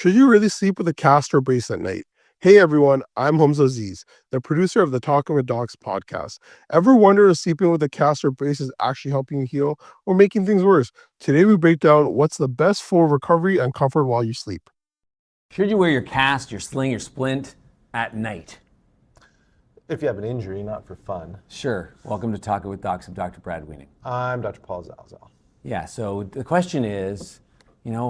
Should you really sleep with a cast or brace at night? Hey everyone, I'm Hamza Aziz, the producer of the Talking with Docs podcast. Ever wonder if sleeping with a cast or brace is actually helping you heal or making things worse? Today we break down what's the best for recovery and comfort while you sleep. Should you wear your cast, your sling, your splint at night? If you have an injury, not for fun. Sure. Welcome to Talking with Docs. I'm Dr. Brad Wiening. I'm Dr. Paul Zalzal. Yeah, so the question is,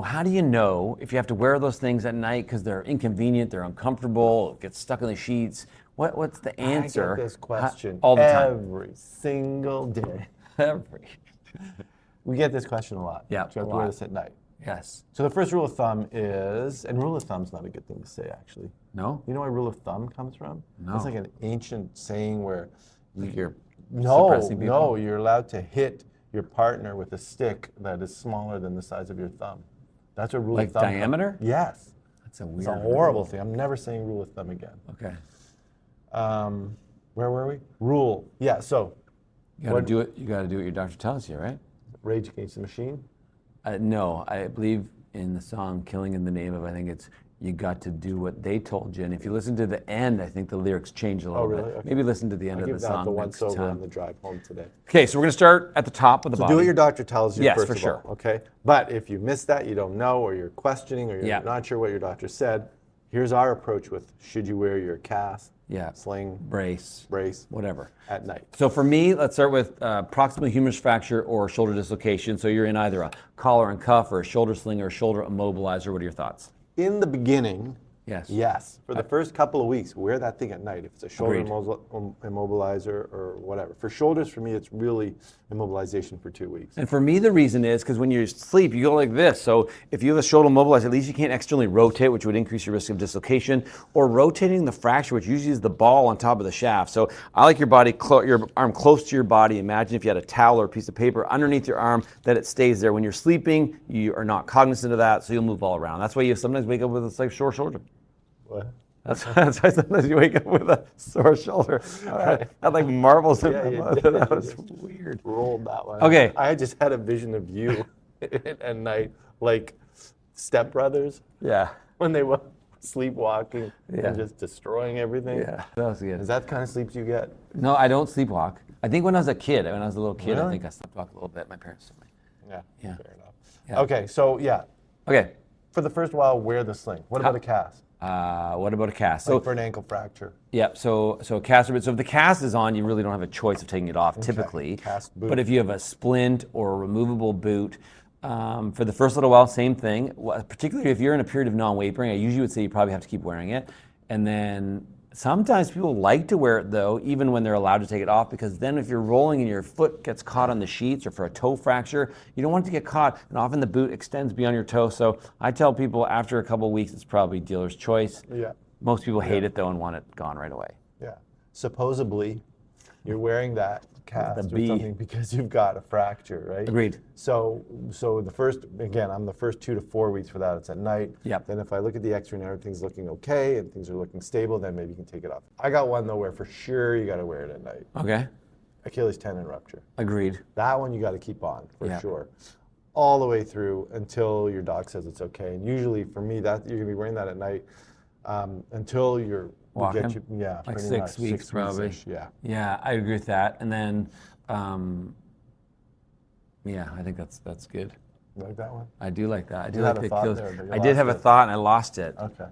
how do you know if you have to wear those things at night because they're inconvenient, they're uncomfortable, get stuck in the sheets? What's the answer? I get this question all the time. Every single day. We get this question a lot. Yeah, Do you have to wear this at night? Yes. So the first rule of thumb is, and rule of thumb's not a good thing to say actually. No? You know where rule of thumb comes from? No. It's like an ancient saying where You're no, suppressing people? you're allowed to hit your partner with a stick that is smaller than the size of your thumb. That's a rule Like of thumb. diameter? Yes. That's a weird It's a horrible thing. I'm never saying rule of thumb again. Okay. Where were we? Rule. Yeah, so You gotta do it. You gotta do what your doctor tells you, right? Rage Against the Machine. No, I believe in the song "Killing in the Name of." I think it's you got to do what they told you. And if you listen to the end, I think the lyrics change a little really? bit. Okay. Maybe listen to the end I'll of the give that song the next once over on time. the drive home today. Okay, so we're gonna start at the top of the So body. do what your doctor tells you Yes, first for of sure. all, okay? But if you missed that, you don't know, or you're questioning, or you're Yeah. not sure what your doctor said, here's our approach with should you wear your cast, sling, brace, whatever. at night. So for me, let's start with proximal humerus fracture or shoulder dislocation. So you're in either a collar and cuff or a shoulder sling or a shoulder immobilizer. What are your thoughts? In the beginning, Yes. yes. For the first couple of weeks, wear that thing at night. If it's a shoulder Agreed. immobilizer or whatever. For shoulders, for me, it's really immobilization for 2 weeks. And for me, the reason is because when you sleep, you go like this. So if you have a shoulder immobilized, at least you can't externally rotate, which would increase your risk of dislocation, or rotating the fracture, which usually is the ball on top of the shaft. So I like your body, your arm close to your body. Imagine if you had a towel or a piece of paper underneath your arm, that it stays there. When you're sleeping, you are not cognizant of that, so you'll move all around. That's why you sometimes wake up with a sore shoulder. What? That's why sometimes you wake up with a sore shoulder. I had like marbles in Yeah, my you mouth. did. That You was just weird. Rolled that one. Okay. I just had a vision of you at night, like Step Brothers, Yeah. when they were sleepwalking Yeah. and just destroying everything. Yeah. That was good. Is that the kind of sleep you get? No, I don't sleepwalk. I think when I was a kid, when I was a little kid, I Really? think I sleepwalked a little bit. My parents told me. Yeah. Fair enough. Yeah. Okay, so yeah, Okay. for the first while, wear the sling. What about a cast? What about a cast? Like for an ankle fracture. Yeah, so a cast, so if the cast is on, you really don't have a choice of taking it off typically. Cast boot. But if you have a splint or a removable boot, for the first little while, same thing. Particularly if you're in a period of non-weight bearing, I usually would say you probably have to keep wearing it. And then sometimes people like to wear it though, even when they're allowed to take it off, because then if you're rolling and your foot gets caught on the sheets, or for a toe fracture, you don't want it to get caught, and often the boot extends beyond your toe. So I tell people after a couple of weeks, it's probably dealer's choice. Yeah. Most people hate it though and want it gone right away. Yeah. Supposedly, you're wearing that cast The or B. something because you've got a fracture, right? Agreed. So the first, again, I'm the first 2 to 4 weeks for that. It's at night. Yep. Then if I look at the X-ray and everything's looking okay and things are looking stable, then maybe you can take it off. I got one though where for sure you got to wear it at night. Okay. Achilles tendon rupture. Agreed. That one you got to keep on for Yeah. sure, all the way through until your doc says it's okay. And usually for me, that you're gonna be wearing that at night until you're Walking? yeah, Like pretty 6 much, weeks probably. weeks-ish, yeah. Yeah, I agree with that. And then, yeah, I think that's good. You like that one? I do like that. I do You like had a the thought Achilles. there, but you I did have a lost it. thought and I lost it. Okay,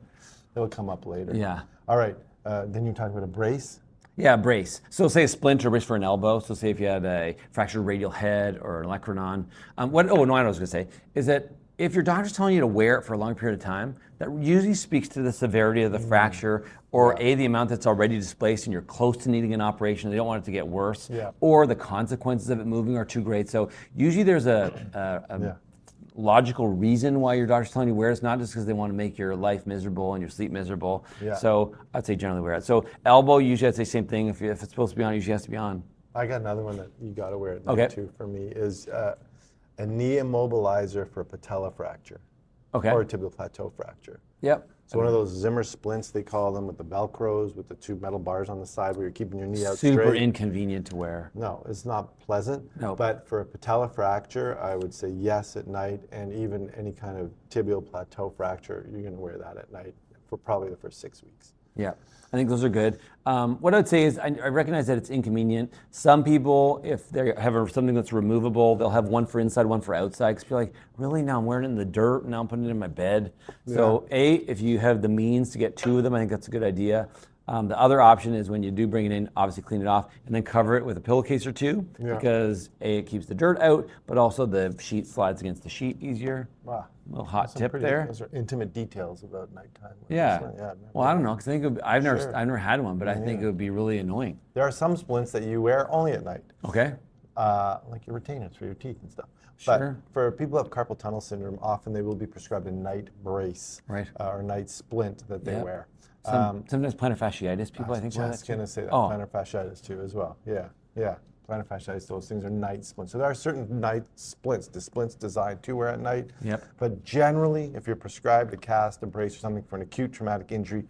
it'll come up later. Yeah. All right. Then you're talking about a brace. Yeah, brace. So say a splint or brace for an elbow. So say if you had a fractured radial head or an olecranon. I know what I was going to say is that if your doctor's telling you to wear it for a long period of time, that usually speaks to the severity of the fracture, or the amount that's already displaced and you're close to needing an operation. They don't want it to get worse, or the consequences of it moving are too great. So usually there's a logical reason why your doctor's telling you wear it. It's not just because they want to make your life miserable and your sleep miserable. Yeah. So I'd say generally wear it. So elbow, usually I'd say same thing. If it's supposed to be on, it usually has to be on. I got another one that you got to wear at night Okay. too. For me, is a knee immobilizer for a patella fracture. Okay. or a tibial plateau fracture. Yep. So one of those Zimmer splints, they call them, with the Velcros, with the two metal bars on the side where you're keeping your knee out Super straight. inconvenient to wear. No, it's not pleasant. No. But for a patella fracture, I would say yes at night, and even any kind of tibial plateau fracture, you're going to wear that at night for probably the first 6 weeks. Yeah, I think those are good. What I would say is I recognize that it's inconvenient. Some people, if they have something that's removable, they'll have one for inside, one for outside. Because you're like, really? Now I'm wearing it in the dirt, now I'm putting it in my bed. So if you have the means to get two of them, I think that's a good idea. The other option is when you do bring it in, obviously clean it off and then cover it with a pillowcase or two, because it keeps the dirt out, but also the sheet slides against the sheet easier. Wow. A little hot tip there. Those are intimate details about nighttime. Yeah. Well, I don't know, because I think it would be, I've never had one, but I think it would be really annoying. There are some splints that you wear only at night. Okay. Like your retainers for your teeth and stuff. Sure. But for people who have carpal tunnel syndrome, often they will be prescribed a night brace, Right. Or night splint that they wear. Sometimes plantar fasciitis people, I think, wear that Just too. going to say that. Oh. Plantar fasciitis too as well. Yeah. Plantar fasciitis, those things are night splints. So there are certain night splints, the splints designed to wear at night. Yep. But generally, if you're prescribed a cast, a brace, or something for an acute traumatic injury,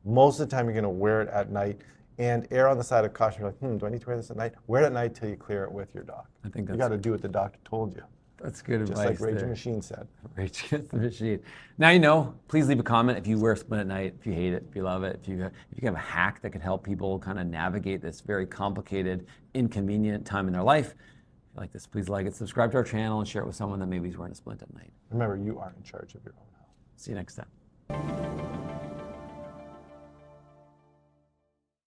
most of the time you're going to wear it at night and err on the side of caution. You're like, do I need to wear this at night? Wear it at night till you clear it with your doc. I think you that's got to do what the doctor told you. That's good Just advice. like Rage there. Machine said. Rage Against the Machine. Now you know. Please leave a comment if you wear a splint at night, if you hate it, if you love it, if you have a hack that can help people kind of navigate this very complicated, inconvenient time in their life. If you like this, please like it, subscribe to our channel, and share it with someone that maybe is wearing a splint at night. Remember, you are in charge of your own health. See you next time.